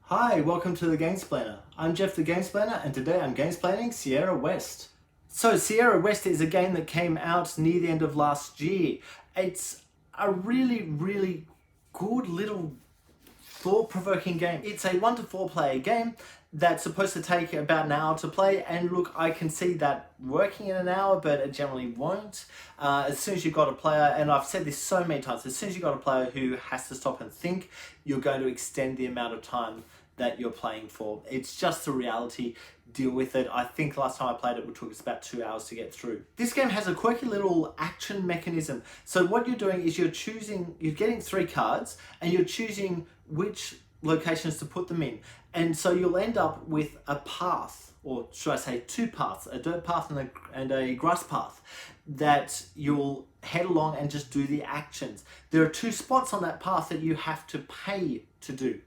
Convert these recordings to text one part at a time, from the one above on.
Hi, welcome to the Gamesplainer. I'm Jeff the Gamesplainer and today I'm gamesplaining Sierra West. So Sierra West is a game that came out near the end of last year. It's a really good little thought-provoking game. It's a 1 to 4 player game that's supposed to take about an hour to play, and look, I can see that working in an hour, but it generally won't. As soon as you've got a player, and I've said this so many times, as soon as you've got a player who has to stop and think, you're going to extend the amount of time that you're playing for. It's just a reality. Deal with it. I think last time I played it took us about 2 hours to get through. This game has a quirky little action mechanism. So what you're doing is you're getting 3 cards and you're choosing which locations to put them in. And so you'll end up with a path, or should I say 2 paths, a dirt path and a grass path, that you'll head along and just do the actions. There are 2 spots on that path that you have to pay to do.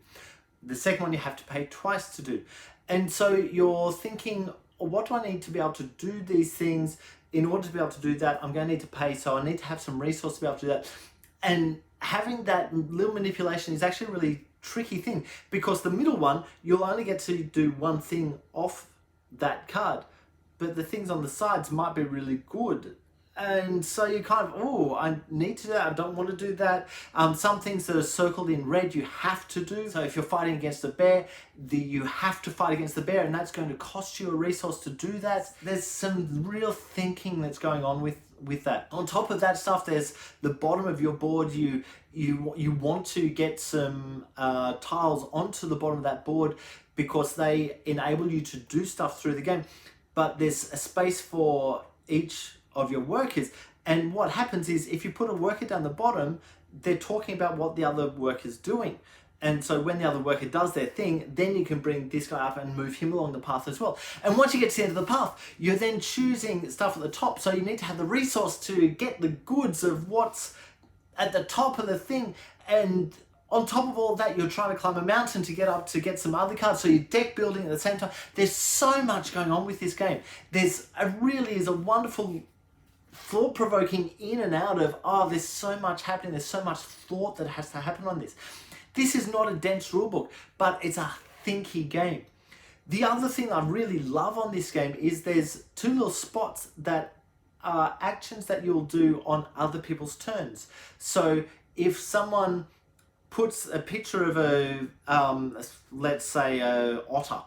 The second one you have to pay twice to do. And so you're thinking, what do I need to be able to do these things? In order to be able to do that, I'm going to need to pay, so I need to have some resources to be able to do that. And having that little manipulation is actually a really tricky thing, because the middle one, you'll only get to do one thing off that card, but the things on the sides might be really good. And so you kind of, oh, I need to do that, I don't want to do that. Some things that are circled in red you have to do. So if you're fighting against a bear, you have to fight against the bear, and that's going to cost you a resource to do that. There's some real thinking that's going on with that. On top of that stuff, there's the bottom of your board. You want to get some tiles onto the bottom of that board because they enable you to do stuff through the game. But there's a space for each of your workers, and what happens is if you put a worker down the bottom, they're talking about what the other worker's doing. And so when the other worker does their thing, then you can bring this guy up and move him along the path as well. And once you get to the end of the path, you're then choosing stuff at the top, so you need to have the resource to get the goods of what's at the top of the thing. And on top of all of that, you're trying to climb a mountain to get up to get some other cards, so you're deck building at the same time. There's so much going on with this game. Really is a wonderful thought-provoking in and out of, oh, there's so much happening, there's so much thought that has to happen on this. This is not a dense rulebook, but it's a thinky game. The other thing I really love on this game is there's 2 little spots that are actions that you'll do on other people's turns. So if someone puts a picture of a, let's say a otter,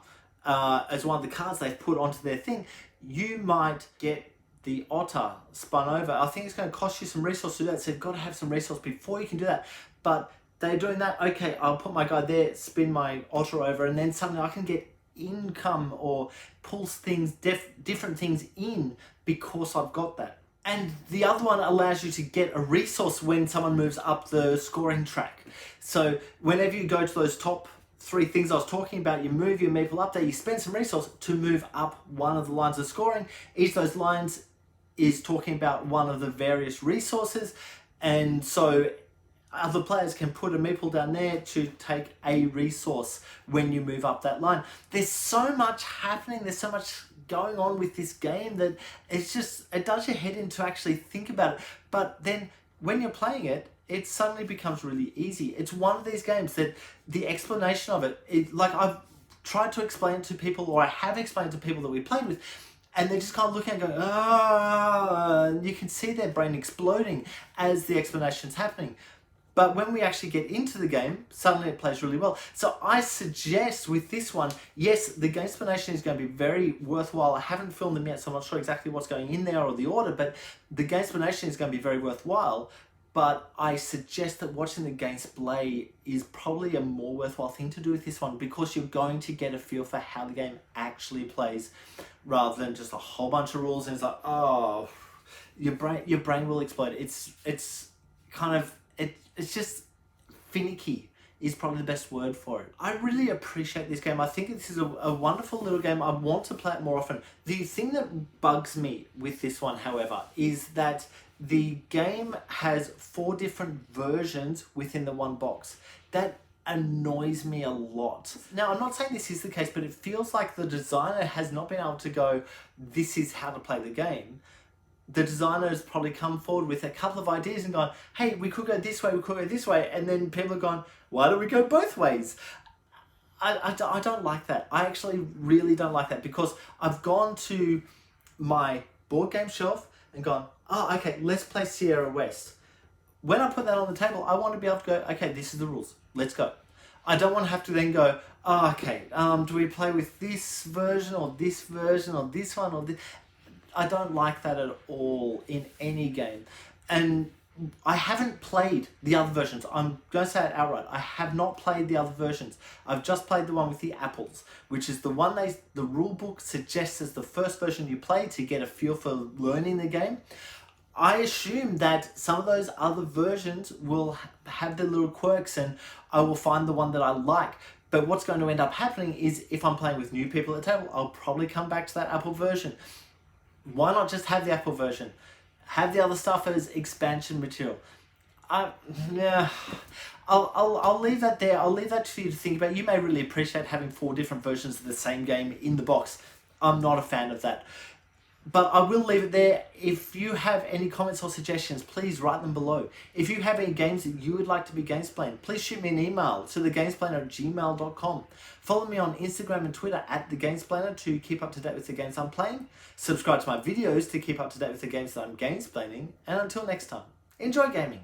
as one of the cards they've put onto their thing, you might get the otter spun over. I think it's going to cost you some resources to do that, so you've got to have some resources before you can do that. But they're doing that, okay, I'll put my guy there, spin my otter over, and then suddenly I can get income or pulls things, different things in because I've got that. And the other one allows you to get a resource when someone moves up the scoring track. So whenever you go to those top 3 things I was talking about, you move your meeple up there, you spend some resource to move up one of the lines of scoring. Each of those lines is talking about one of the various resources, and so other players can put a meeple down there to take a resource when you move up that line. There's so much happening, there's so much going on with this game that it does your head in to actually think about it. But then when you're playing it, it suddenly becomes really easy. It's one of these games that the explanation of it, like I've tried to explain it to people, or I have explained to people that we played with, and they're just kind of looking and going, ah, and you can see their brain exploding as the explanation's happening. But when we actually get into the game, suddenly it plays really well. So I suggest with this one, yes, the Gamesplanation is going to be very worthwhile. I haven't filmed them yet, so I'm not sure exactly what's going in there or the order, but the Gamesplanation is going to be very worthwhile. But I suggest that watching the gameplay is probably a more worthwhile thing to do with this one, because you're going to get a feel for how the game actually plays, rather than just a whole bunch of rules and it's like, oh, your brain will explode. It's just finicky is probably the best word for it. I really appreciate this game. I think this is a wonderful little game. I want to play it more often. The thing that bugs me with this one, however, is that the game has 4 different versions within the one box. That annoys me a lot. Now, I'm not saying this is the case, but it feels like the designer has not been able to go, this is how to play the game. The designer has probably come forward with a couple of ideas and gone, hey, we could go this way, we could go this way, and then people have gone, why don't we go both ways? I don't like that. I actually really don't like that, because I've gone to my board game shelf and gone, oh, okay, let's play Sierra West. When I put that on the table, I want to be able to go, okay, this is the rules. Let's go. I don't want to have to then go, oh, okay, do we play with this version or this version or this one or this? I don't like that at all in any game. And I haven't played the other versions. I'm going to say it outright. I have not played the other versions. I've just played the one with the apples, which is the one the rule book suggests as the first version you play to get a feel for learning the game. I assume that some of those other versions will have their little quirks and I will find the one that I like. But what's going to end up happening is, if I'm playing with new people at the table, I'll probably come back to that Apple version. Why not just have the Apple version? Have the other stuff as expansion material. Yeah, I'll leave that there. I'll leave that for you to think about. You may really appreciate having 4 different versions of the same game in the box. I'm not a fan of that. But I will leave it there. If you have any comments or suggestions, please write them below. If you have any games that you would like to be Gamesplained, please shoot me an email to thegamesplainer@gmail.com. Follow me on Instagram and Twitter @thegamesplainer to keep up to date with the games I'm playing. Subscribe to my videos to keep up to date with the games that I'm gamesplaining. And until next time, enjoy gaming.